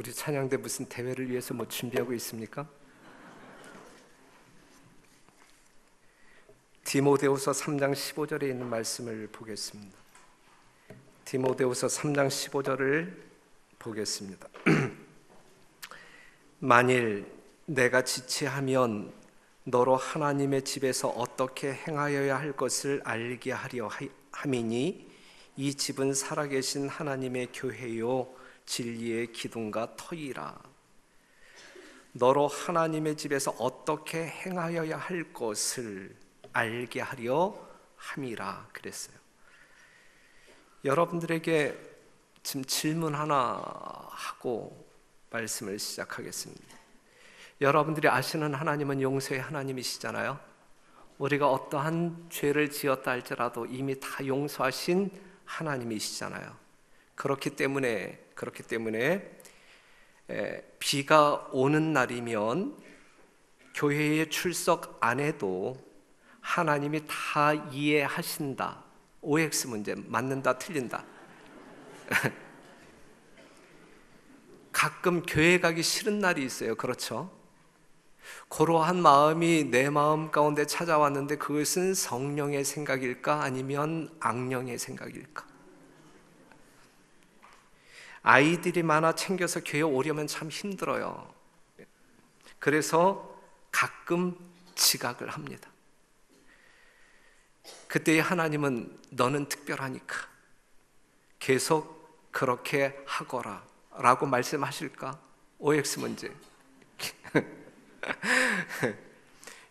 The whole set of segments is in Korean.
우리 찬양대 무슨 대회를 위해서 뭐 준비하고 있습니까? 디모데후서 3장 15절에 있는 말씀을 보겠습니다. 디모데후서 3장 15절을 보겠습니다. 만일 내가 지체하면 너로 하나님의 집에서 어떻게 행하여야 할 것을 알게 하려 함이니 이 집은 살아계신 하나님의 교회요 진리의 기둥과 터이라. 너로 하나님의 집에서 어떻게 행하여야 할 것을 알게 하려 함이라 그랬어요. 여러분들에게 지금 질문 하나 하고 말씀을 시작하겠습니다. 여러분들이 아시는 하나님은 용서의 하나님이시잖아요. 우리가 어떠한 죄를 지었다 할지라도 이미 다 용서하신 하나님이시잖아요. 그렇기 때문에 비가 오는 날이면 교회에 출석 안 해도 하나님이 다 이해하신다. OX 문제 맞는다 틀린다. 가끔 교회 가기 싫은 날이 있어요. 그렇죠? 그러한 마음이 내 마음 가운데 찾아왔는데 그것은 성령의 생각일까 아니면 악령의 생각일까? 아이들이 많아 챙겨서 교회 오려면 참 힘들어요. 그래서 가끔 지각을 합니다. 그때의 하나님은 너는 특별하니까 계속 그렇게 하거라 라고 말씀하실까? OX 문제.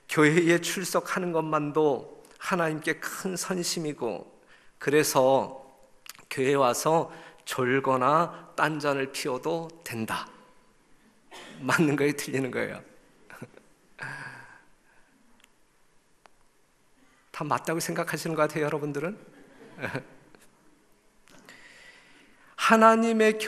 교회에 출석하는 것만도 하나님께 큰 선심이고, 그래서 교회 와서 졸거나 딴전을 피워도 된다. 맞는 거예요? 틀리는 거예요? 다 맞다고 생각하시는 것 같아요, 여러분들은? 하나님의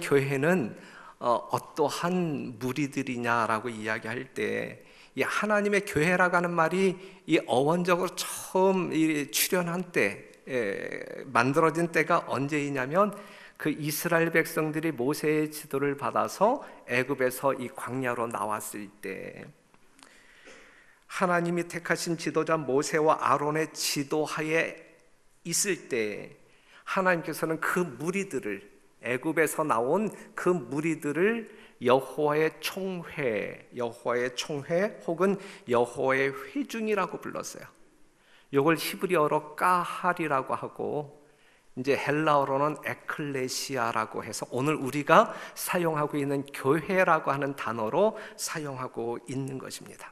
교회는 어떠한 무리들이냐라고 이야기할 때, 이 하나님의 교회라고 하는 말이 이 어원적으로 처음 출현한 때, 만들어진 때가 언제이냐면 그 이스라엘 백성들이 모세의 지도를 받아서 애굽에서 이 광야로 나왔을 때, 하나님이 택하신 지도자 모세와 아론의 지도하에 있을 때 하나님께서는 그 무리들을, 애굽에서 나온 그 무리들을 여호와의 총회 혹은 여호와의 회중이라고 불렀어요. 이걸 히브리어로 까할이라고 하고, 이제 헬라어로는 에클레시아라고 해서 오늘 우리가 사용하고 있는 교회라고 하는 단어로 사용하고 있는 것입니다.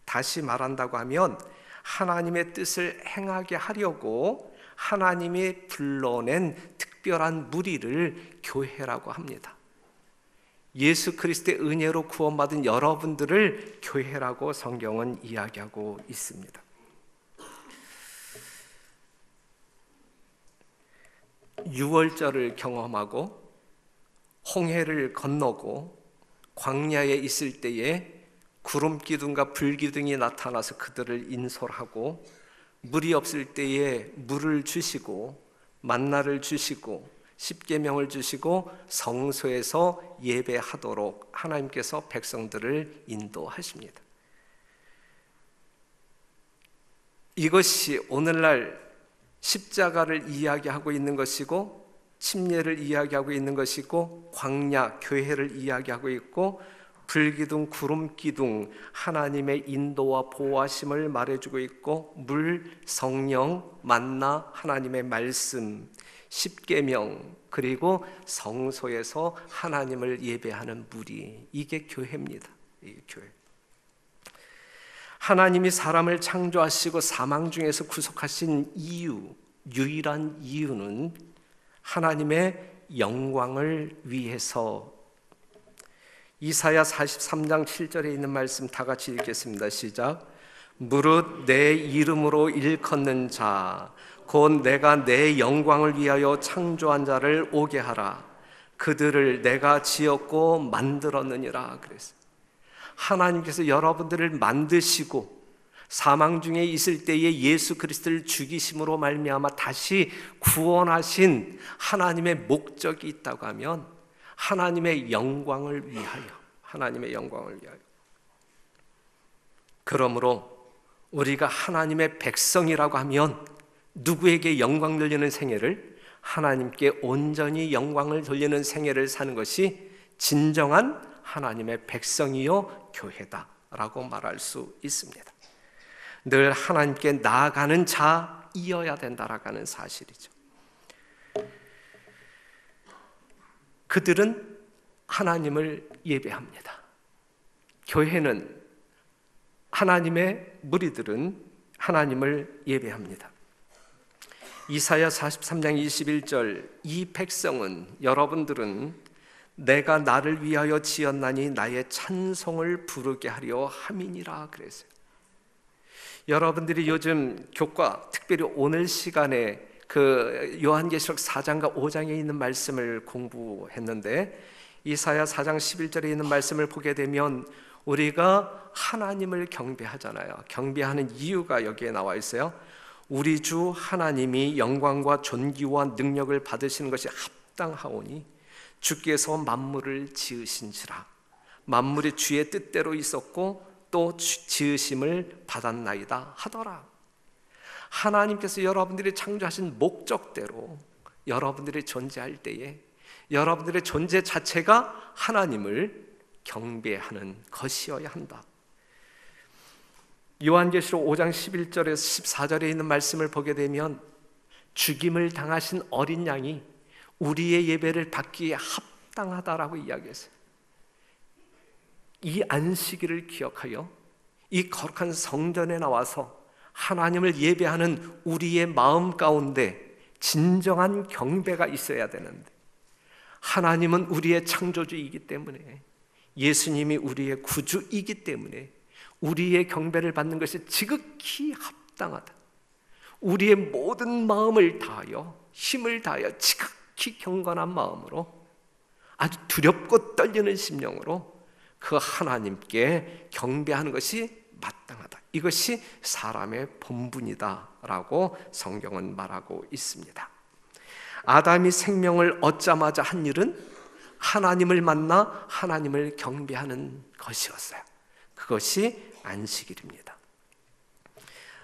다시 말한다고 하면 하나님의 뜻을 행하게 하려고 하나님이 불러낸 특별한 무리를 교회라고 합니다. 예수 그리스도의 은혜로 구원받은 여러분들을 교회라고 성경은 이야기하고 있습니다. 유월절을 경험하고 홍해를 건너고 광야에 있을 때에 구름 기둥과 불 기둥이 나타나서 그들을 인솔하고, 물이 없을 때에 물을 주시고 만나를 주시고 십계명을 주시고 성소에서 예배하도록 하나님께서 백성들을 인도하십니다. 이것이 오늘날 십자가를 이야기하고 있는 것이고, 침례를 이야기하고 있는 것이고, 광야 교회를 이야기하고 있고, 불기둥, 구름기둥, 하나님의 인도와 보호하심을 말해주고 있고, 물, 성령, 만나, 하나님의 말씀, 십계명, 그리고 성소에서 하나님을 예배하는 무리, 이게 교회입니다. 이게 교회. 하나님이 사람을 창조하시고 사망 중에서 구속하신 유일한 이유는 하나님의 영광을 위해서. 이사야 43장 7절에 있는 말씀 다 같이 읽겠습니다. 시작. 무릇 내 이름으로 일컫는 자, 곧 내가 내 영광을 위하여 창조한 자를 오게 하라. 그들을 내가 지었고 만들었느니라 그랬어요. 하나님께서 여러분들을 만드시고 사망 중에 있을 때에 예수 그리스도를 죽이심으로 말미암아 다시 구원하신 하나님의 목적이 있다고 하면 하나님의 영광을 위하여, 하나님의 영광을 위하여. 그러므로 우리가 하나님의 백성이라고 하면 누구에게 영광 돌리는 생애를? 하나님께 온전히 영광을 돌리는 생애를 사는 것이 진정한 하나님의 백성이요 교회다라고 말할 수 있습니다. 늘 하나님께 나아가는 자이어야 된다라는 사실이죠. 그들은 하나님을 예배합니다. 교회는, 하나님의 무리들은 하나님을 예배합니다. 이사야 43장 21절, 이 백성은, 여러분들은 내가 나를 위하여 지었나니 나의 찬송을 부르게 하려 함이니라 그랬어요. 여러분들이 요즘 교과, 특별히 오늘 시간에 그 요한계시록 4장과 5장에 있는 말씀을 공부했는데, 이사야 4장 11절에 있는 말씀을 보게 되면 우리가 하나님을 경배하잖아요. 경배하는 이유가 여기에 나와 있어요. 우리 주 하나님이 영광과 존귀와 능력을 받으시는 것이 합당하오니 주께서 만물을 지으신지라. 만물이 주의 뜻대로 있었고 또 지으심을 받았나이다 하더라. 하나님께서 여러분들이 창조하신 목적대로 여러분들이 존재할 때에 여러분들의 존재 자체가 하나님을 경배하는 것이어야 한다. 요한계시록 5장 11절에서 14절에 있는 말씀을 보게 되면 죽임을 당하신 어린 양이 우리의 예배를 받기에 합당하다라고 이야기했어요. 이 안식일을 기억하여 이 거룩한 성전에 나와서 하나님을 예배하는 우리의 마음 가운데 진정한 경배가 있어야 되는데, 하나님은 우리의 창조주이기 때문에, 예수님이 우리의 구주이기 때문에 우리의 경배를 받는 것이 지극히 합당하다. 우리의 모든 마음을 다하여, 힘을 다하여 지극히 경건한 마음으로, 아주 두렵고 떨리는 심령으로 그 하나님께 경배하는 것이 마땅하다. 이것이 사람의 본분이다라고 성경은 말하고 있습니다. 아담이 생명을 얻자마자 한 일은 하나님을 만나 하나님을 경배하는 것이었어요. 그것이 안식일입니다.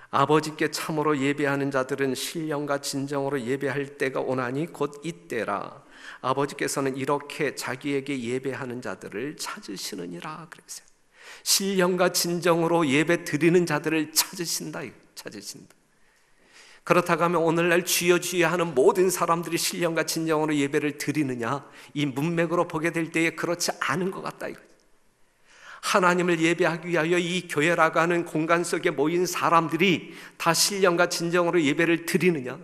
아버지께 참으로 예배하는 자들은 신령과 진정으로 예배할 때가 오나니 곧 이때라. 아버지께서는 이렇게 자기에게 예배하는 자들을 찾으시느니라 그랬어요. 신령과 진정으로 예배 드리는 자들을 찾으신다. 그렇다고 하면 오늘날 주여 주여 하는 모든 사람들이 신령과 진정으로 예배를 드리느냐, 이 문맥으로 보게 될 때에 그렇지 않은 것 같다. 하나님을 예배하기 위하여 이 교회라고 하는 공간 속에 모인 사람들이 다 신령과 진정으로 예배를 드리느냐,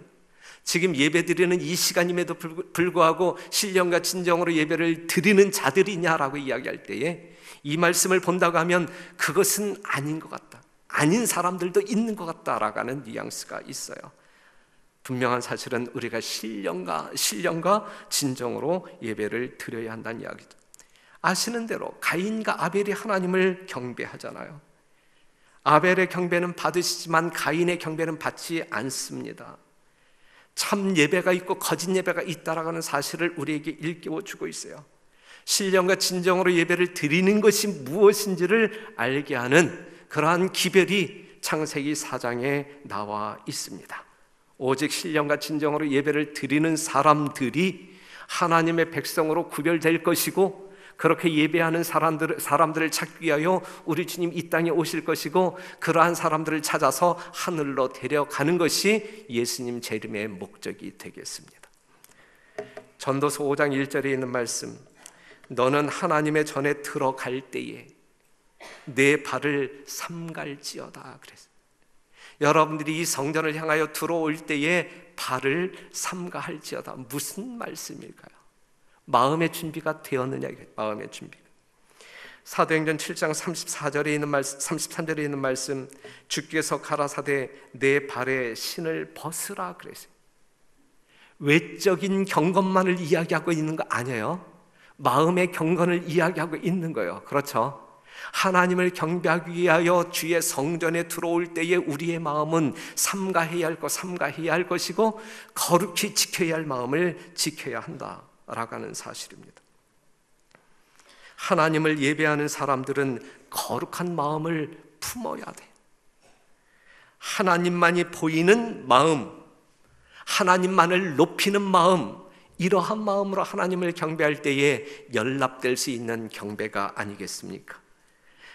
지금 예배 드리는 이 시간임에도 불구하고 신령과 진정으로 예배를 드리는 자들이냐라고 이야기할 때에 이 말씀을 본다고 하면 그것은 아닌 것 같다, 아닌 사람들도 있는 것 같다라고 하는 뉘앙스가 있어요. 분명한 사실은 우리가 신령과 진정으로 예배를 드려야 한다는 이야기죠. 아시는 대로 가인과 아벨이 하나님을 경배하잖아요. 아벨의 경배는 받으시지만 가인의 경배는 받지 않습니다. 참 예배가 있고 거짓 예배가 있다라고 하는 사실을 우리에게 일깨워주고 있어요. 신령과 진정으로 예배를 드리는 것이 무엇인지를 알게 하는 그러한 기별이 창세기 4장에 나와 있습니다. 오직 신령과 진정으로 예배를 드리는 사람들이 하나님의 백성으로 구별될 것이고, 그렇게 예배하는 사람들을 찾기 위하여 우리 주님 이 땅에 오실 것이고, 그러한 사람들을 찾아서 하늘로 데려가는 것이 예수님 재림의 목적이 되겠습니다. 전도서 5장 1절에 있는 말씀, 너는 하나님의 전에 들어갈 때에 내 발을 삼갈지어다 그랬어요. 여러분들이 이 성전을 향하여 들어올 때에 발을 삼가할지어다. 무슨 말씀일까요? 마음의 준비가 되었느냐. 마음의 준비. 사도행전 7장 34절에 있는 말씀, 33절에 있는 말씀, 주께서 가라사대 내 발에 신을 벗으라 그랬어요. 외적인 경건만을 이야기하고 있는 거 아니에요. 마음의 경건을 이야기하고 있는 거예요. 그렇죠? 하나님을 경배하기 위하여 주의 성전에 들어올 때에 우리의 마음은 삼가해야 할 것이고 거룩히 지켜야 할 마음을 지켜야 한다라고 하는 사실입니다. 하나님을 예배하는 사람들은 거룩한 마음을 품어야 돼. 하나님만이 보이는 마음, 하나님만을 높이는 마음, 이러한 마음으로 하나님을 경배할 때에 연락될 수 있는 경배가 아니겠습니까?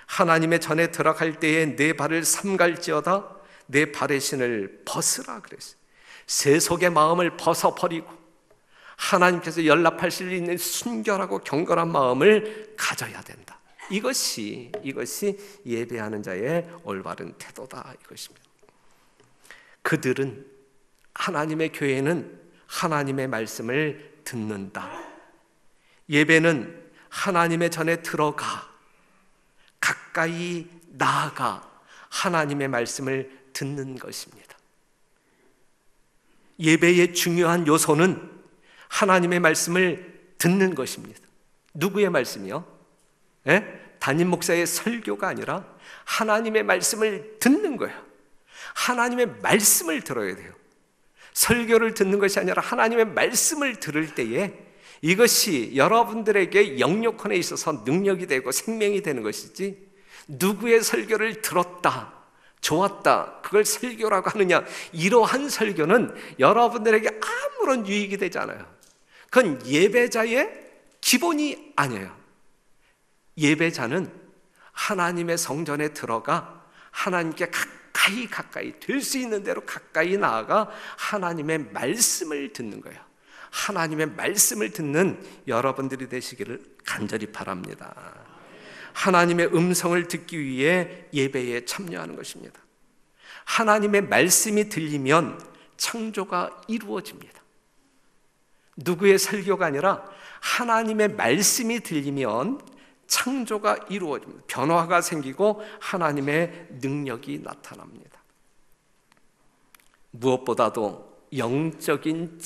하나님의 전에 들어갈 때에 내 발을 삼갈지어다 내 발의 신을 벗으라 그랬어요. 세속의 마음을 벗어버리고 하나님께서 연락할 수 있는 순결하고 경건한 마음을 가져야 된다. 이것이 예배하는 자의 올바른 태도다 이것입니다. 그들은 하나님의 교회는 하나님의 말씀을 듣는다. 예배는 하나님의 전에 들어가 가까이 나아가 하나님의 말씀을 듣는 것입니다. 예배의 중요한 요소는 하나님의 말씀을 듣는 것입니다. 누구의 말씀이요? 담임 목사의 설교가 아니라 하나님의 말씀을 듣는 거예요. 하나님의 말씀을 들어야 돼요. 설교를 듣는 것이 아니라 하나님의 말씀을 들을 때에 이것이 여러분들에게 영역혼에 있어서 능력이 되고 생명이 되는 것이지, 누구의 설교를 들었다, 좋았다, 그걸 설교라고 하느냐, 이러한 설교는 여러분들에게 아무런 유익이 되지 않아요. 그건 예배자의 기본이 아니에요. 예배자는 하나님의 성전에 들어가 하나님께 가까이 될 수 있는 대로 가까이 나아가 하나님의 말씀을 듣는 거예요. 하나님의 말씀을 듣는 여러분들이 되시기를 간절히 바랍니다. 하나님의 음성을 듣기 위해 예배에 참여하는 것입니다. 하나님의 말씀이 들리면 창조가 이루어집니다. 누구의 설교가 아니라 하나님의 말씀이 들리면 창조가 이루어집니다. 변화가 생기고 하나님의 능력이 나타납니다. 무엇보다도 영적인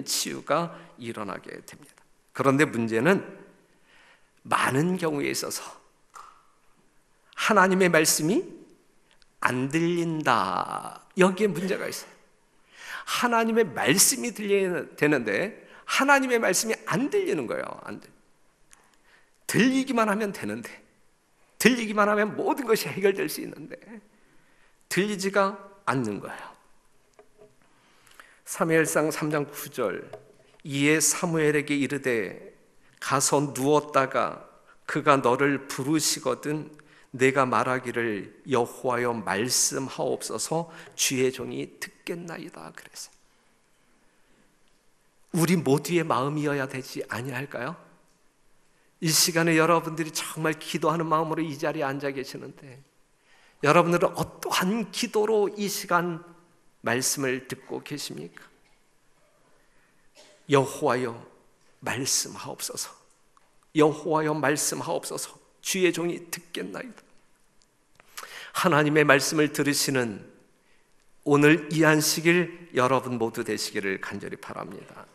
치유가 일어나게 됩니다. 그런데 문제는 많은 경우에 있어서 하나님의 말씀이 안 들린다, 여기에 문제가 있어요. 하나님의 말씀이 들려야 되는데 하나님의 말씀이 안 들리는 거예요. 들리기만 하면 되는데, 들리기만 하면 모든 것이 해결될 수 있는데 들리지가 않는 거예요. 사무엘상 3장 9절, 이에 사무엘에게 이르되 가서 누웠다가 그가 너를 부르시거든 내가 말하기를 여호와여 말씀하옵소서 주의 종이 듣겠나이다 그랬어요. 우리 모두의 마음이어야 되지 아니할까요? 이 시간에 여러분들이 정말 기도하는 마음으로 이 자리에 앉아 계시는데 여러분들은 어떠한 기도로 이 시간 말씀을 듣고 계십니까? 여호와여 말씀하옵소서, 여호와여 말씀하옵소서 주의 종이 듣겠나이다. 하나님의 말씀을 들으시는 오늘 이 안식일 여러분 모두 되시기를 간절히 바랍니다.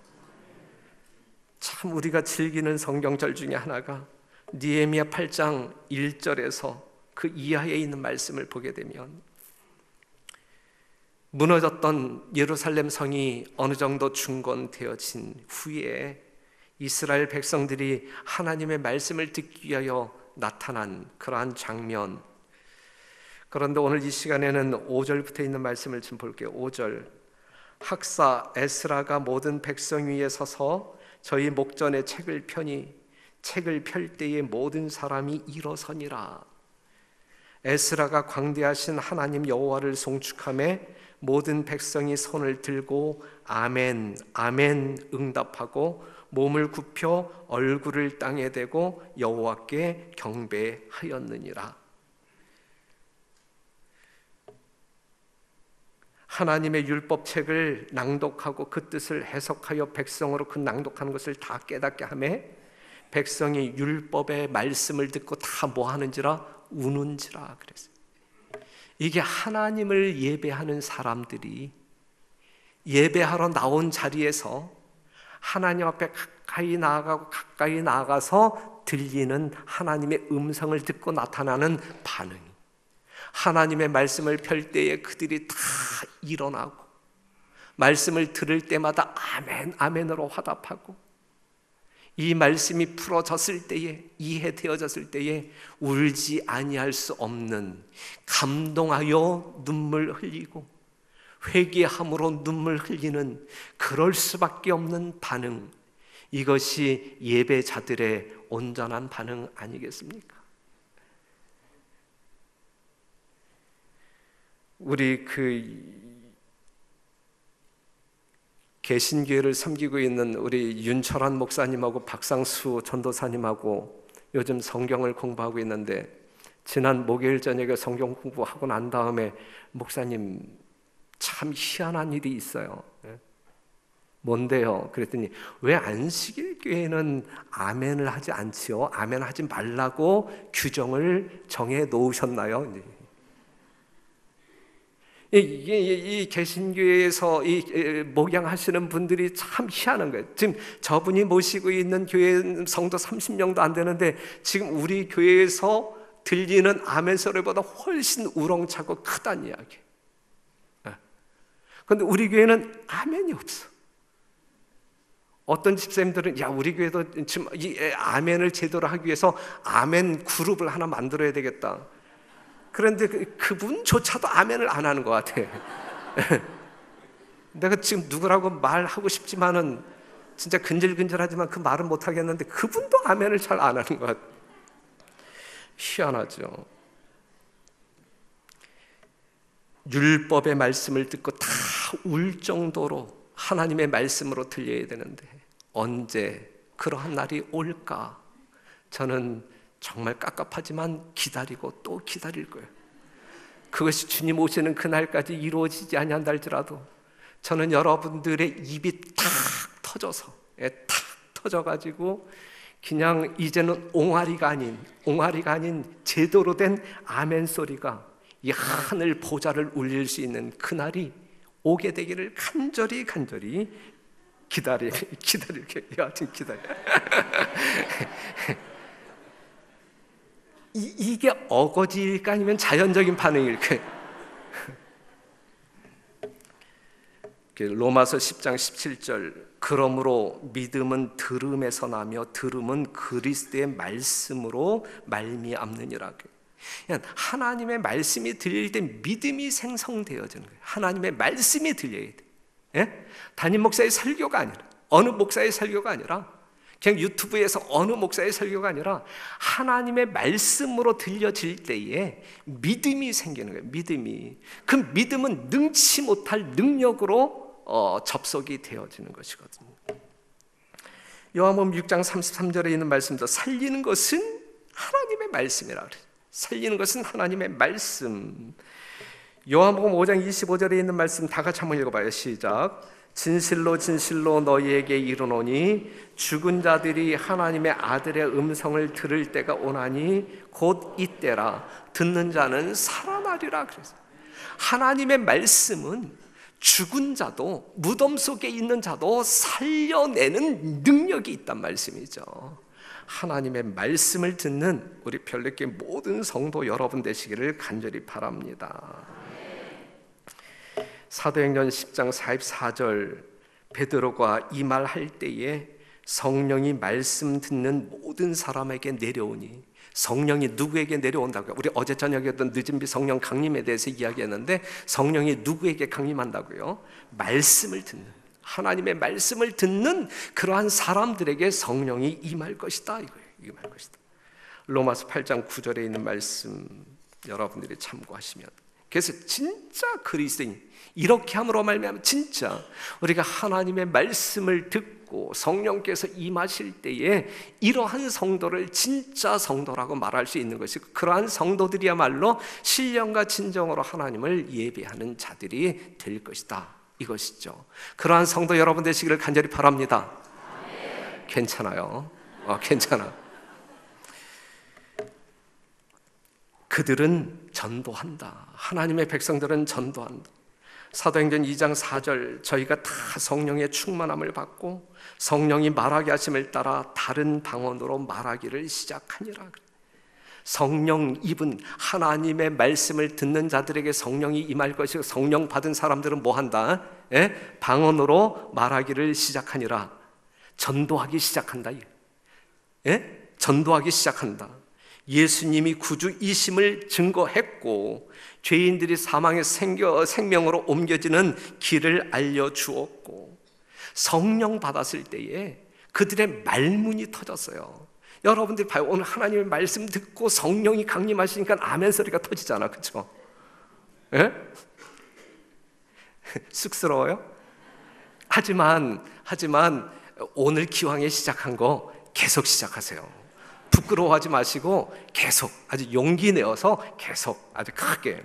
참 우리가 즐기는 성경절 중에 하나가 느헤미야 8장 1절에서 그 이하에 있는 말씀을 보게 되면 무너졌던 예루살렘 성이 어느 정도 중건되어진 후에 이스라엘 백성들이 하나님의 말씀을 듣기 위하여 나타난 그러한 장면. 그런데 오늘 이 시간에는 5절부터 있는 말씀을 좀 볼게요. 5절, 학사 에스라가 모든 백성 위에 서서 저희 목전에 책을 펴니 책을 펼 때에 모든 사람이 일어서니라. 에스라가 광대하신 하나님 여호와를 송축하며 모든 백성이 손을 들고 아멘 아멘 응답하고 몸을 굽혀 얼굴을 땅에 대고 여호와께 경배하였느니라. 하나님의 율법책을 낭독하고 그 뜻을 해석하여 백성으로 그 낭독하는 것을 다 깨닫게 하며 백성이 율법의 말씀을 듣고 다 뭐 하는지라 우는지라 그랬어요. 이게 하나님을 예배하는 사람들이 예배하러 나온 자리에서 하나님 앞에 가까이 나아가서 들리는 하나님의 음성을 듣고 나타나는 반응이, 하나님의 말씀을 펼 때에 그들이 다 일어나고 말씀을 들을 때마다 아멘 아멘으로 화답하고 이 말씀이 풀어졌을 때에, 이해되어졌을 때에 울지 아니할 수 없는, 감동하여 눈물 흘리고 회개함으로 눈물 흘리는, 그럴 수밖에 없는 반응, 이것이 예배자들의 온전한 반응 아니겠습니까? 우리 개신교회를 섬기고 있는 우리 윤철환 목사님하고 박상수 전도사님하고 요즘 성경을 공부하고 있는데, 지난 목요일 저녁에 성경 공부하고 난 다음에 목사님 참 희한한 일이 있어요. 뭔데요? 그랬더니 왜 안식일 교회는 아멘을 하지 않지요? 아멘 하지 말라고 규정을 정해 놓으셨나요? 이 개신교회에서 목양하시는 분들이 참 희한한 거예요. 지금 저분이 모시고 있는 교회 성도 30명도 안 되는데 지금 우리 교회에서 들리는 아멘 소리보다 훨씬 우렁차고 크다는 이야기. 그런데 우리 교회는 아멘이 없어. 어떤 집사님들은 야, 우리 교회도 지금 이 아멘을 제대로 하기 위해서 아멘 그룹을 하나 만들어야 되겠다. 그런데 그분조차도 아멘을 안 하는 것 같아. 내가 지금 누구라고 말하고 싶지만은 진짜 근질근질하지만 그 말은 못 하겠는데 그분도 아멘을 잘 안 하는 것 같아. 희한하죠. 율법의 말씀을 듣고 다 울 정도로 하나님의 말씀으로 들려야 되는데 언제 그러한 날이 올까? 저는 정말 깝깝하지만 기다리고 또 기다릴 거예요. 그것이 주님 오시는 그날까지 이루어지지 아니한다 할지라도 저는 여러분들의 입이 탁 터져가지고 그냥 이제는 옹알이가 아닌 제대로 된 아멘 소리가 이 하늘 보좌를 울릴 수 있는 그날이 오게 되기를 간절히 기다릴게요. 여하튼 기다려. 이게 어거지일까 아니면 자연적인 반응일까? 로마서 10장 17절, 그러므로 믿음은 들음에서 나며 들음은 그리스도의 말씀으로 말미암느니라. 하나님의 말씀이 들릴 때 믿음이 생성되어지는 거예요. 하나님의 말씀이 들려야 돼. 예? 담임 목사의 설교가 아니라, 어느 목사의 설교가 아니라, 그냥 유튜브에서 어느 목사의 설교가 아니라 하나님의 말씀으로 들려질 때에 믿음이 생기는 거예요. 믿음이. 그 믿음은 능치 못할 능력으로 접속이 되어지는 것이거든요. 요한복음 6장 33절에 있는 말씀도 살리는 것은 하나님의 말씀이라 그래요. 살리는 것은 하나님의 말씀. 요한복음 5장 25절에 있는 말씀 다 같이 한번 읽어봐요. 시작. 진실로 진실로 너희에게 이르노니 죽은 자들이 하나님의 아들의 음성을 들을 때가 오나니 곧 이때라. 듣는 자는 살아나리라. 그래서 하나님의 말씀은 죽은 자도 무덤 속에 있는 자도 살려내는 능력이 있단 말씀이죠. 하나님의 말씀을 듣는 우리 별내교회 모든 성도 여러분 되시기를 간절히 바랍니다. 사도행전 10장 44절, 베드로가 이 말 할 때에 성령이 말씀 듣는 모든 사람에게 내려오니, 성령이 누구에게 내려온다고요? 우리 어제 저녁에 어떤 늦은비 성령 강림에 대해서 이야기했는데 성령이 누구에게 강림한다고요? 말씀을 듣는, 하나님의 말씀을 듣는 그러한 사람들에게 성령이 임할 것이다 이거예요. 임할 것이다. 로마서 8장 9절에 있는 말씀 여러분들이 참고하시면, 그래서 진짜 그리스도인, 이렇게 함으로 말미암아 진짜 우리가 하나님의 말씀을 듣고 성령께서 임하실 때에 이러한 성도를 진짜 성도라고 말할 수 있는 것이고, 그러한 성도들이야말로 신령과 진정으로 하나님을 예배하는 자들이 될 것이다 이것이죠. 그러한 성도 여러분 되시기를 간절히 바랍니다. 괜찮아요. 괜찮아. 그들은 전도한다. 하나님의 백성들은 전도한다. 사도행전 2장 4절, 저희가 다 성령의 충만함을 받고 성령이 말하게 하심을 따라 다른 방언으로 말하기를 시작하니라. 성령 입은 하나님의 말씀을 듣는 자들에게 성령이 임할 것이고, 성령 받은 사람들은 뭐 한다? 방언으로 말하기를 시작하니라. 전도하기 시작한다. 전도하기 시작한다. 예수님이 구주이심을 증거했고 죄인들이 사망의 생명으로 옮겨지는 길을 알려주었고 성령 받았을 때에 그들의 말문이 터졌어요. 여러분들이 봐요. 오늘 하나님의 말씀 듣고 성령이 강림하시니까 아멘 소리가 터지잖아. 그렇죠? 쑥스러워요? 하지만 오늘 기왕에 시작한 거 계속 시작하세요. 부끄러워하지 마시고 계속 아주 용기 내어서 계속 아주 크게.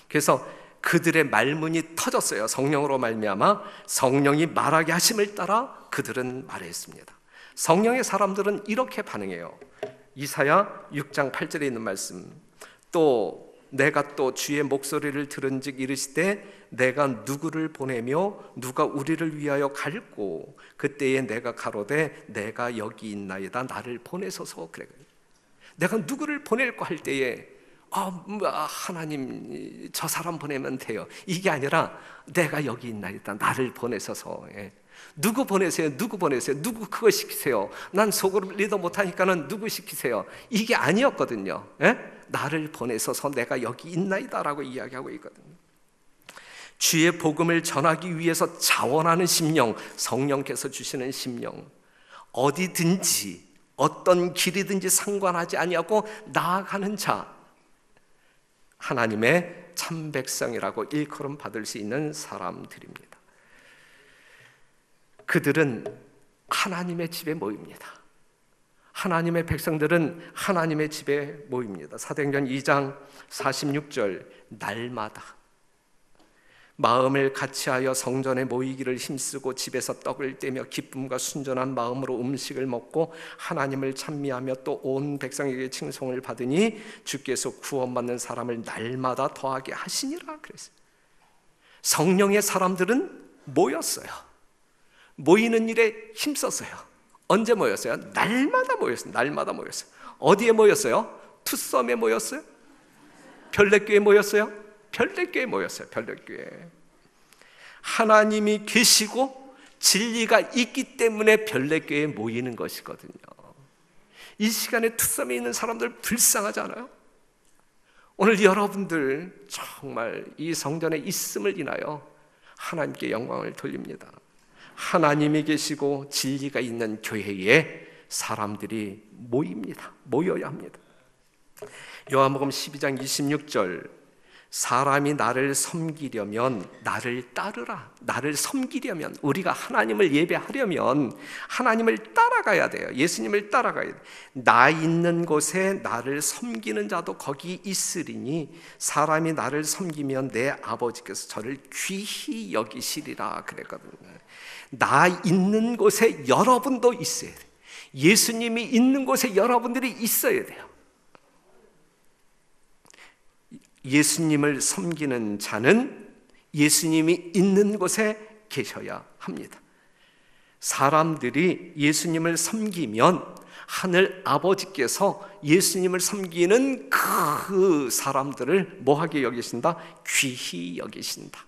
그래서 그들의 말문이 터졌어요. 성령으로 말미암아 성령이 말하게 하심을 따라 그들은 말했습니다. 성령의 사람들은 이렇게 반응해요. 이사야 6장 8절에 있는 말씀. 또 내가 또 주의 목소리를 들은즉 이르시되 내가 누구를 보내며 누가 우리를 위하여 갈고 그때에 내가 가로되 내가 여기 있나이다 나를 보내소서. 그래. 내가 누구를 보낼까 할 때에 하나님 저 사람 보내면 돼요. 이게 아니라 내가 여기 있나이다 나를 보내소서. 누구 보내세요? 누구 보내세요? 누구 그거 시키세요? 난 속으로 리더 못하니까는 누구 시키세요? 이게 아니었거든요. 나를 보내소서 내가 여기 있나이다라고 이야기하고 있거든요. 주의 복음을 전하기 위해서 자원하는 심령, 성령께서 주시는 심령, 어디든지 어떤 길이든지 상관하지 아니하고 나아가는 자, 하나님의 참 백성이라고 일컬음 받을 수 있는 사람들입니다. 그들은 하나님의 집에 모입니다. 하나님의 백성들은 하나님의 집에 모입니다. 사도행전 2장 46절 날마다 마음을 같이하여 성전에 모이기를 힘쓰고 집에서 떡을 떼며 기쁨과 순전한 마음으로 음식을 먹고 하나님을 찬미하며 또 온 백성에게 칭송을 받으니 주께서 구원받는 사람을 날마다 더하게 하시니라 그랬어요. 성령의 사람들은 모였어요. 모이는 일에 힘썼어요. 언제 모였어요? 날마다 모였어요. 날마다 모였어요. 어디에 모였어요? 투썸에 모였어요? 별내교에 모였어요? 별내교에 모였어요. 별내교에. 하나님이 계시고 진리가 있기 때문에 별내교에 모이는 것이거든요. 이 시간에 투썸에 있는 사람들 불쌍하지 않아요? 오늘 여러분들 정말 이 성전에 있음을 인하여 하나님께 영광을 돌립니다. 하나님이 계시고 진리가 있는 교회에 사람들이 모입니다. 모여야 합니다. 요한복음 12장 26절 사람이 나를 섬기려면 나를 따르라. 나를 섬기려면 우리가 하나님을 예배하려면 하나님을 따라가야 돼요. 예수님을 따라가야 돼요. 나 있는 곳에 나를 섬기는 자도 거기 있으리니 사람이 나를 섬기면 내 아버지께서 저를 귀히 여기시리라 그랬거든요. 나 있는 곳에 여러분도 있어야 돼요. 예수님이 있는 곳에 여러분들이 있어야 돼요. 예수님을 섬기는 자는 예수님이 있는 곳에 계셔야 합니다. 사람들이 예수님을 섬기면 하늘 아버지께서 예수님을 섬기는 그 사람들을 뭐하게 여기신다? 귀히 여기신다.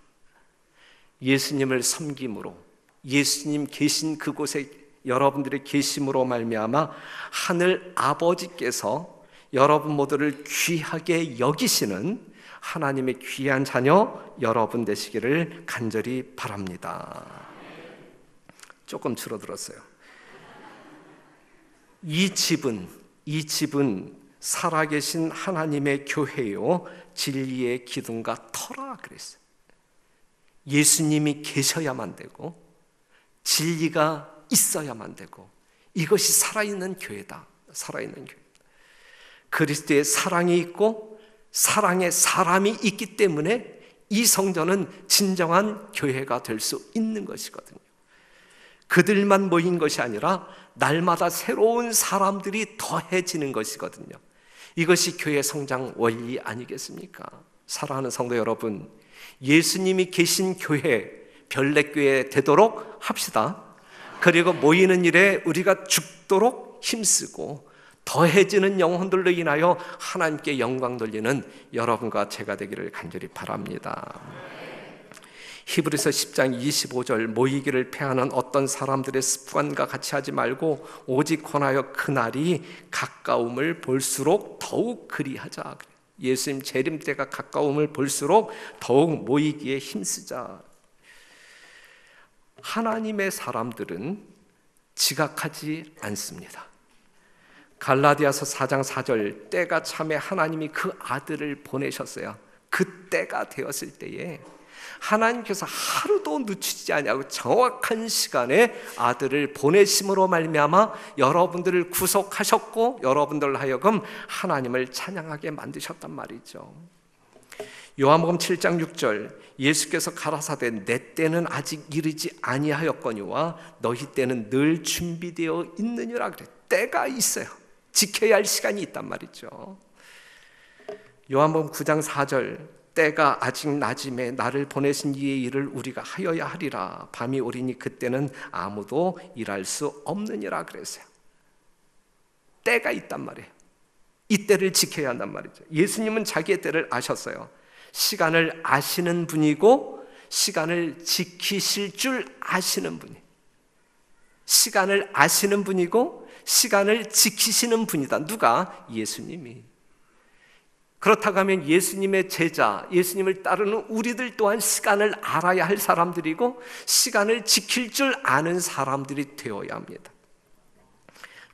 예수님을 섬김으로 예수님 계신 그곳에 여러분들의 계심으로 말미암아 하늘 아버지께서 여러분 모두를 귀하게 여기시는 하나님의 귀한 자녀 여러분 되시기를 간절히 바랍니다. 조금 줄어들었어요. 이 집은 살아계신 하나님의 교회요 진리의 기둥과 터라 그랬어요. 예수님이 계셔야만 되고 진리가 있어야만 되고 이것이 살아있는 교회다. 살아있는 교회. 그리스도의 사랑이 있고 사랑의 사람이 있기 때문에 이 성전은 진정한 교회가 될 수 있는 것이거든요. 그들만 모인 것이 아니라 날마다 새로운 사람들이 더해지는 것이거든요. 이것이 교회 성장 원리 아니겠습니까? 사랑하는 성도 여러분, 예수님이 계신 교회, 별내교회 되도록 합시다. 그리고 모이는 일에 우리가 죽도록 힘쓰고 더해지는 영혼들로 인하여 하나님께 영광 돌리는 여러분과 제가 되기를 간절히 바랍니다. 히브리서 10장 25절 모이기를 패하는 어떤 사람들의 습관과 같이 하지 말고 오직 권하여 그날이 가까움을 볼수록 더욱 그리하자. 예수님 재림 때가 가까움을 볼수록 더욱 모이기에 힘쓰자. 하나님의 사람들은 지각하지 않습니다. 갈라디아서 4장 4절 때가 참에 하나님이 그 아들을 보내셨어요. 그 때가 되었을 때에 하나님께서 하루도 늦추지 아니하고 정확한 시간에 아들을 보내심으로 말미암아 여러분들을 구속하셨고 여러분들 하여금 하나님을 찬양하게 만드셨단 말이죠. 요한복음 7장 6절 예수께서 가라사대 내 때는 아직 이르지 아니하였거니와 너희 때는 늘 준비되어 있느니라 그래. 때가 있어요. 지켜야 할 시간이 있단 말이죠. 요한복음 9장 4절 때가 아직 낮음에 나를 보내신 이의 일을 우리가 하여야 하리라. 밤이 오리니 그때는 아무도 일할 수 없느니라 그랬어요. 때가 있단 말이에요. 이 때를 지켜야 한단 말이죠. 예수님은 자기의 때를 아셨어요. 시간을 아시는 분이고 시간을 지키실 줄 아시는 분이. 시간을 아시는 분이고 시간을 지키시는 분이다. 누가? 예수님이. 그렇다고 하면 예수님의 제자, 예수님을 따르는 우리들 또한 시간을 알아야 할 사람들이고 시간을 지킬 줄 아는 사람들이 되어야 합니다.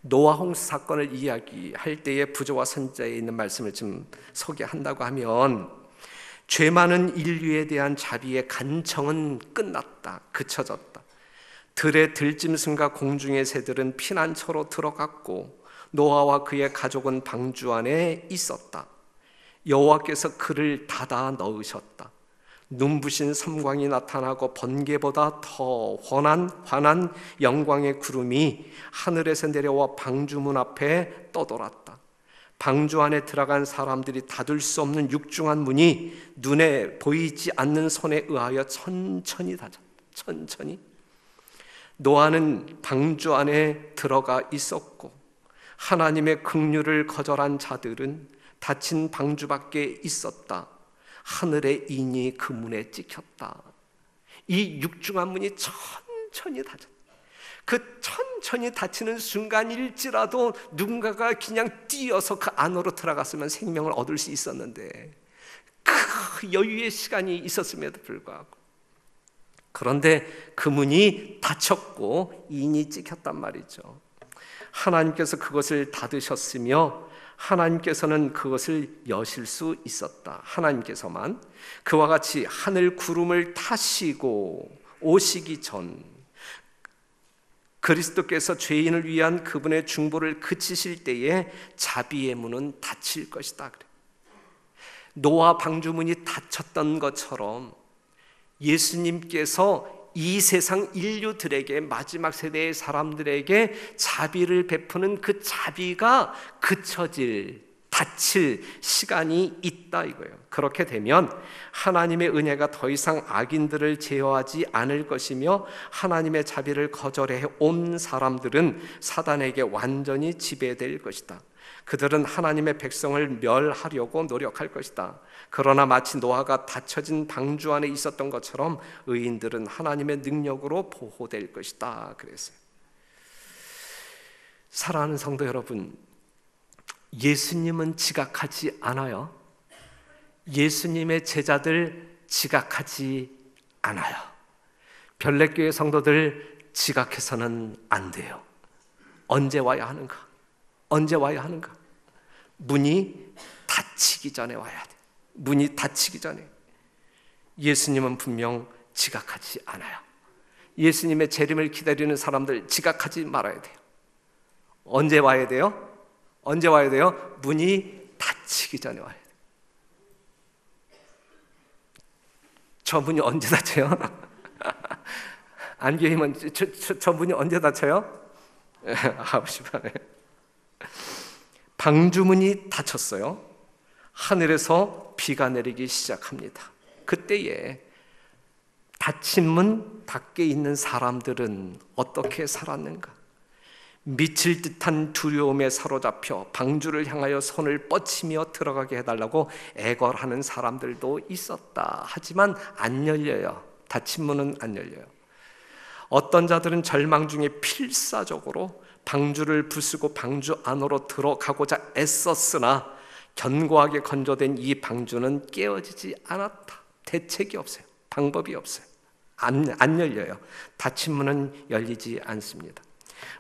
노아 홍수 사건을 이야기할 때에 부조와 선지자에 있는 말씀을 좀 소개한다고 하면 죄 많은 인류에 대한 자비의 간청은 끝났다. 그쳐졌다. 들의 들짐승과 공중의 새들은 피난처로 들어갔고 노아와 그의 가족은 방주 안에 있었다. 여호와께서 그를 닫아 넣으셨다. 눈부신 섬광이 나타나고 번개보다 더 환한 영광의 구름이 하늘에서 내려와 방주문 앞에 떠돌았다. 방주 안에 들어간 사람들이 닫을 수 없는 육중한 문이 눈에 보이지 않는 손에 의하여 천천히 닫았다. 천천히. 노아는 방주 안에 들어가 있었고 하나님의 긍휼을 거절한 자들은 닫힌 방주 밖에 있었다. 하늘의 인이 그 문에 찍혔다. 이 육중한 문이 천천히 닫혔다. 그 천천히 닫히는 순간일지라도 누군가가 그냥 뛰어서 그 안으로 들어갔으면 생명을 얻을 수 있었는데 그 여유의 시간이 있었음에도 불구하고 그런데 그 문이 닫혔고 인이 찍혔단 말이죠. 하나님께서 그것을 닫으셨으며 하나님께서는 그것을 여실 수 있었다. 하나님께서만. 그와 같이 하늘 구름을 타시고 오시기 전 그리스도께서 죄인을 위한 그분의 중보를 그치실 때에 자비의 문은 닫힐 것이다. 노아 방주문이 닫혔던 것처럼 예수님께서 이 세상 인류들에게 마지막 세대의 사람들에게 자비를 베푸는 그 자비가 닫힐 시간이 있다 이거예요. 그렇게 되면 하나님의 은혜가 더 이상 악인들을 제어하지 않을 것이며 하나님의 자비를 거절해 온 사람들은 사단에게 완전히 지배될 것이다. 그들은 하나님의 백성을 멸하려고 노력할 것이다. 그러나 마치 노아가 닫혀진 방주 안에 있었던 것처럼 의인들은 하나님의 능력으로 보호될 것이다 그랬어요. 사랑하는 성도 여러분, 예수님은 지각하지 않아요. 예수님의 제자들 지각하지 않아요. 별내교회 성도들 지각해서는 안 돼요. 언제 와야 하는가? 언제 와야 하는가? 문이 닫히기 전에 와야 돼. 문이 닫히기 전에. 예수님은 분명 지각하지 않아요. 예수님의 재림을 기다리는 사람들 지각하지 말아야 돼요. 언제 와야 돼요? 언제 와야 돼요? 문이 닫히기 전에 와야 돼요. 저 문이 언제 닫혀요? 안교회면 저 문이 언제 닫혀요? 9시 반에. 방주문이 닫혔어요. 하늘에서 비가 내리기 시작합니다. 그때에 닫힌 문 밖에 있는 사람들은 어떻게 살았는가? 미칠 듯한 두려움에 사로잡혀 방주를 향하여 손을 뻗치며 들어가게 해달라고 애걸하는 사람들도 있었다. 하지만 안 열려요. 닫힌 문은 안 열려요. 어떤 자들은 절망 중에 필사적으로 방주를 부수고 방주 안으로 들어가고자 애썼으나 견고하게 건조된 이 방주는 깨어지지 않았다. 대책이 없어요. 방법이 없어요. 안 열려요. 닫힌 문은 열리지 않습니다.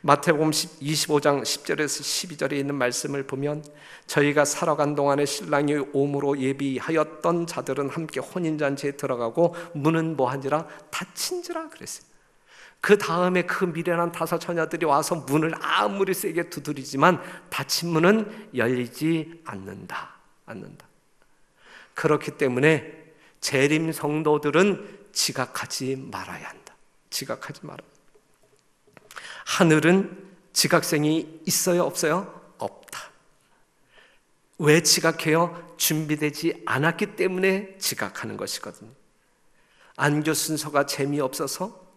마태복음 25장 10절에서 12절에 있는 말씀을 보면 저희가 살아간 동안에 신랑이 오므로 예비하였던 자들은 함께 혼인잔치에 들어가고 문은 뭐한지라 닫힌지라 그랬어요. 그 다음에 그 미련한 다섯 처녀들이 와서 문을 아무리 세게 두드리지만 닫힌 문은 열리지 않는다. 그렇기 때문에 재림 성도들은 지각하지 말아야 한다. 지각하지 말아야 한다. 하늘은 지각생이 있어요, 없어요? 없다. 왜 지각해요? 준비되지 않았기 때문에 지각하는 것이거든요. 안교 순서가 재미없어서,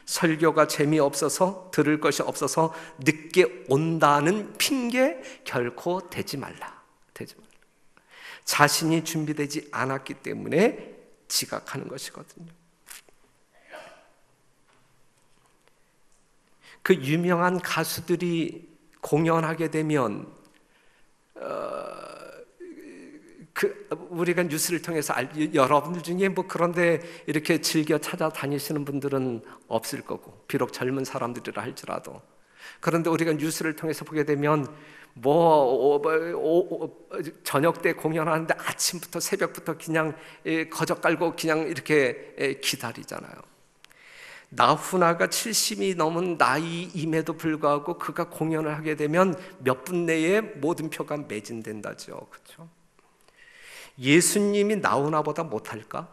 설교가 재미없어서, 들을 것이 없어서 늦게 온다는 핑계 결코 대지 말라. 자신이 준비되지 않았기 때문에 지각하는 것이거든요. 그 유명한 가수들이 공연하게 되면 우리가 뉴스를 통해서 여러분들 중에 뭐 그런데 이렇게 즐겨 찾아다니시는 분들은 없을 거고, 비록 젊은 사람들이라 할지라도. 그런데 우리가 뉴스를 통해서 보게 되면 저녁 때 공연하는데 아침부터 새벽부터 그냥 거적 깔고 그냥 이렇게 기다리잖아요. 나훈아가 70이 넘은 나이임에도 불구하고 그가 공연을 하게 되면 몇 분 내에 모든 표가 매진된다죠. 그렇죠? 예수님이 나훈아보다 못할까?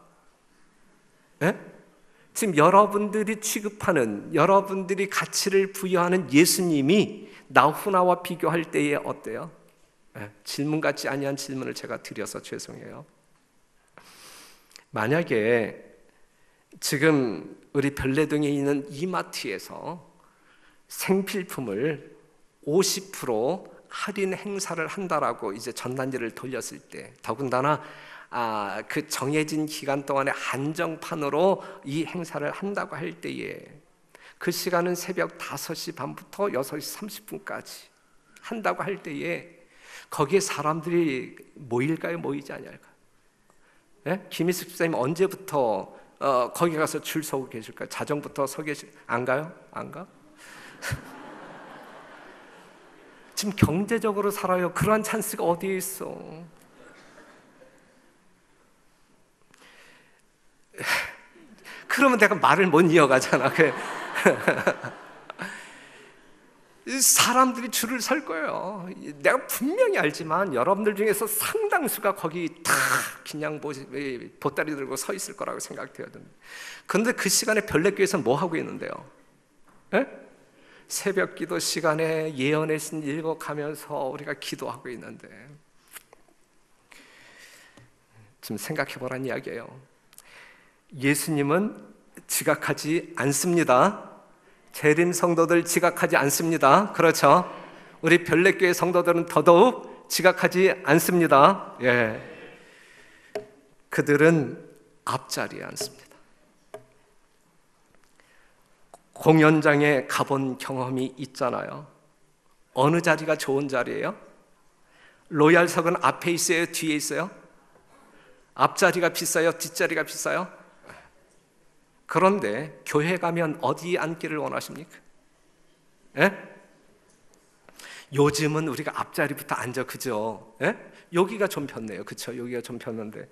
예? 지금 여러분들이 취급하는, 여러분들이 가치를 부여하는 예수님이 나훈아와 비교할 때에 어때요? 예, 질문 같지 아니한 질문을 제가 드려서 죄송해요. 만약에 지금 우리 별내동에 있는 이마트에서 생필품을 50% 할인 행사를 한다라고 이제 전단지를 돌렸을 때, 더군다나 그 정해진 기간 동안에 한정판으로 이 행사를 한다고 할 때에 그 시간은 새벽 5시 반부터 6시 30분까지 한다고 할 때에 거기에 사람들이 모일까요? 모이지 않을까요? 예? 김희숙 집사님 언제부터 거기 가서 줄 서고 계실까요? 자정부터 서 계실, 안 가요? 안 가? 지금 경제적으로 살아요. 그러한 찬스가 어디에 있어? 그러면 내가 말을 못 이어가잖아. 사람들이 줄을 설 거예요. 내가 분명히 알지만 여러분들 중에서 상당수가 거기 다 그냥 보따리 들고 서 있을 거라고 생각돼요. 그런데 그 시간에 별내교회에서 뭐 하고 있는데요? 에? 새벽 기도 시간에 예언의 신 읽어가면서 우리가 기도하고 있는데, 지금 생각해보란 이야기예요. 예수님은 지각하지 않습니다. 재림 성도들 지각하지 않습니다. 그렇죠? 우리 별내교회 성도들은 더더욱 지각하지 않습니다. 예. 그들은 앞자리에 앉습니다. 공연장에 가본 경험이 있잖아요. 어느 자리가 좋은 자리예요? 로얄석은 앞에 있어요? 뒤에 있어요? 앞자리가 비싸요? 뒷자리가 비싸요? 그런데 교회 가면 어디에 앉기를 원하십니까? 예? 요즘은 우리가 앞자리부터 앉아, 그죠? 예? 여기가 좀 편네요. 그쵸? 여기가 좀 편한데,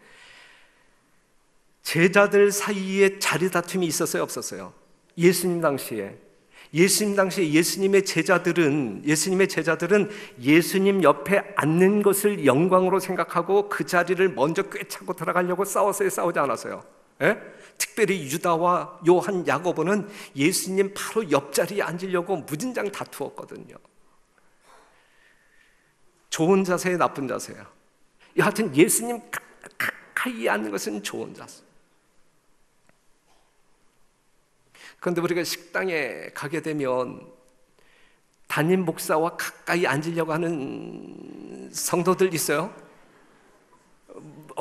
제자들 사이에 자리 다툼이 있었어요? 없었어요? 예수님 당시에 예수님의 제자들은 예수님 옆에 앉는 것을 영광으로 생각하고 그 자리를 먼저 꿰차고 들어가려고 싸웠어요? 싸우지 않았어요? 예? 특별히 유다와 요한, 야고보는 예수님 바로 옆자리에 앉으려고 무진장 다투었거든요. 좋은 자세예요? 나쁜 자세예요? 여하튼 예수님 가까이 앉는 것은 좋은 자세. 그런데 우리가 식당에 가게 되면 담임 목사와 가까이 앉으려고 하는 성도들 있어요?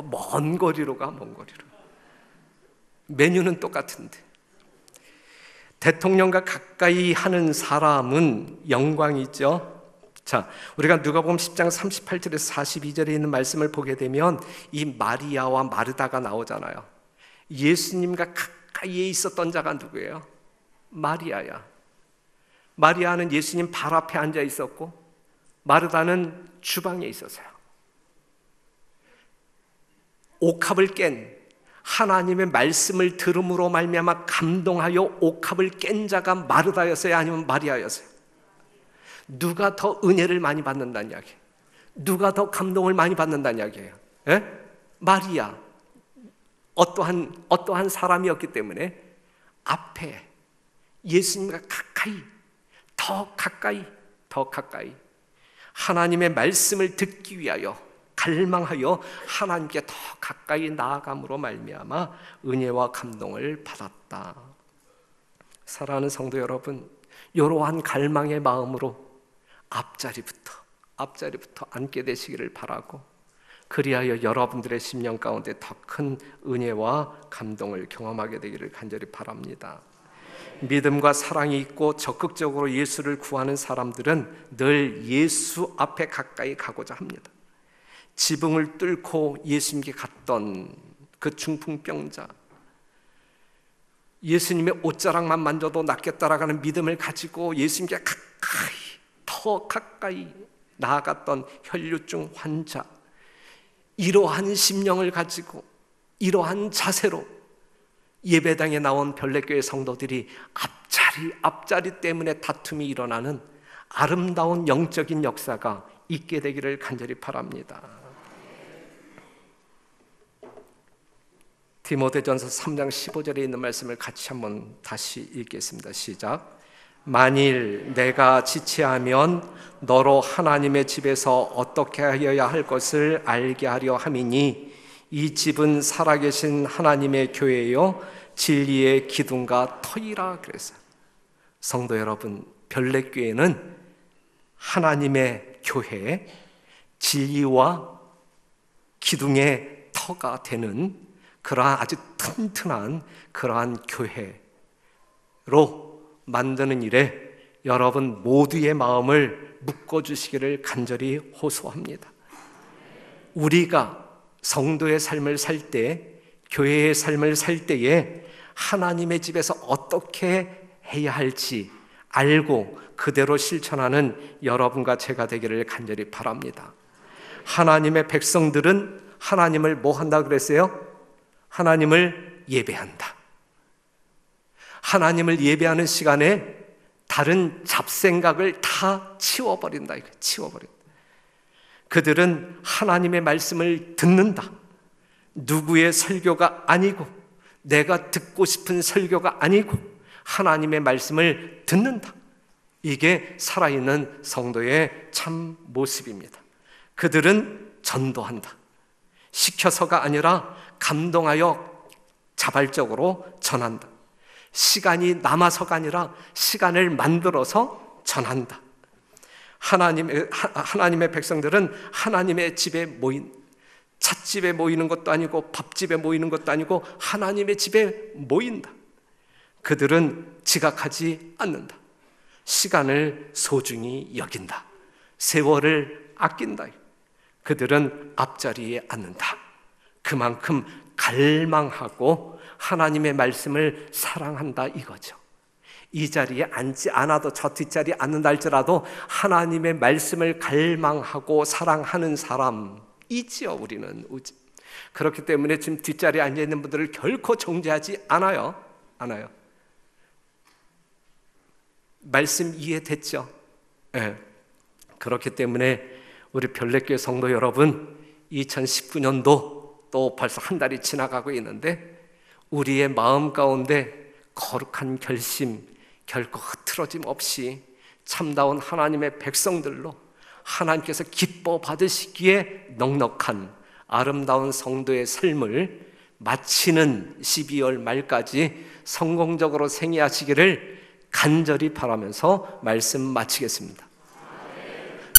먼 거리로 가, 먼 거리로. 메뉴는 똑같은데. 대통령과 가까이 하는 사람은 영광이죠. 자, 우리가 누가복음 10장 38절에서 42절에 있는 말씀을 보게 되면 이 마리아와 마르다가 나오잖아요. 예수님과 가까이에 있었던 자가 누구예요? 마리아야. 마리아는 예수님 발 앞에 앉아 있었고 마르다는 주방에 있었어요. 옥합을 깬, 하나님의 말씀을 들음으로 말미암아 감동하여 옥합을 깬 자가 마르다였어요? 아니면 마리아였어요? 누가 더 은혜를 많이 받는다는 이야기예요? 누가 더 감동을 많이 받는다는 이야기예요? 예? 마리아. 어떠한 사람이었기 때문에 앞에 예수님과 더 가까이 하나님의 말씀을 듣기 위하여 갈망하여 하나님께 더 가까이 나아감으로 말미암아 은혜와 감동을 받았다. 사랑하는 성도 여러분, 이러한 갈망의 마음으로 앞자리부터 앉게 되시기를 바라고, 그리하여 여러분들의 심령 가운데 더 큰 은혜와 감동을 경험하게 되기를 간절히 바랍니다. 믿음과 사랑이 있고 적극적으로 예수를 구하는 사람들은 늘 예수 앞에 가까이 가고자 합니다. 지붕을 뚫고 예수님께 갔던 그 중풍병자, 예수님의 옷자락만 만져도 낫겠다라는 믿음을 가지고 예수님께 더 가까이 나아갔던 혈류증 환자, 이러한 심령을 가지고 이러한 자세로 예배당에 나온 별내교회 성도들이 앞자리 때문에 다툼이 일어나는 아름다운 영적인 역사가 있게 되기를 간절히 바랍니다. 디모데전서 3장 15절에 있는 말씀을 같이 한번 다시 읽겠습니다. 시작. 만일 내가 지체하면 너로 하나님의 집에서 어떻게 하여야 할 것을 알게 하려 함이니 이 집은 살아계신 하나님의 교회요 진리의 기둥과 터이라 그랬어요. 성도 여러분, 별내교회는 하나님의 교회, 진리와 기둥의 터가 되는 그러한 아주 튼튼한 그러한 교회로 만드는 일에 여러분 모두의 마음을 묶어주시기를 간절히 호소합니다. 우리가 성도의 삶을 살 때, 교회의 삶을 살 때에 하나님의 집에서 어떻게 해야 할지 알고 그대로 실천하는 여러분과 제가 되기를 간절히 바랍니다. 하나님의 백성들은 하나님을 뭐 한다 그랬어요? 하나님을 예배한다. 하나님을 예배하는 시간에 다른 잡생각을 다 치워버린다. 치워버린다. 그들은 하나님의 말씀을 듣는다. 누구의 설교가 아니고 내가 듣고 싶은 설교가 아니고 하나님의 말씀을 듣는다. 이게 살아있는 성도의 참 모습입니다. 그들은 전도한다. 시켜서가 아니라 감동하여 자발적으로 전한다. 시간이 남아서가 아니라 시간을 만들어서 전한다. 하나님의 백성들은 하나님의 집에 모인, 찻집에 모이는 것도 아니고 밥집에 모이는 것도 아니고 하나님의 집에 모인다. 그들은 지각하지 않는다. 시간을 소중히 여긴다. 세월을 아낀다. 그들은 앞자리에 앉는다. 그만큼 갈망하고 하나님의 말씀을 사랑한다 이거죠. 이 자리에 앉지 않아도 저 뒷자리에 앉는다 할지라도 하나님의 말씀을 갈망하고 사랑하는 사람이지요. 우리는 그렇기 때문에 지금 뒷자리에 앉아있는 분들을 결코 정죄하지 않아요. 말씀 이해됐죠? 네. 그렇기 때문에 우리 별내교회 성도 여러분, 2019년도 또 벌써 한 달이 지나가고 있는데 우리의 마음 가운데 거룩한 결심 결코 흐트러짐 없이 참다운 하나님의 백성들로 하나님께서 기뻐 받으시기에 넉넉한 아름다운 성도의 삶을 마치는 12월 말까지 성공적으로 생애하시기를 간절히 바라면서 말씀 마치겠습니다.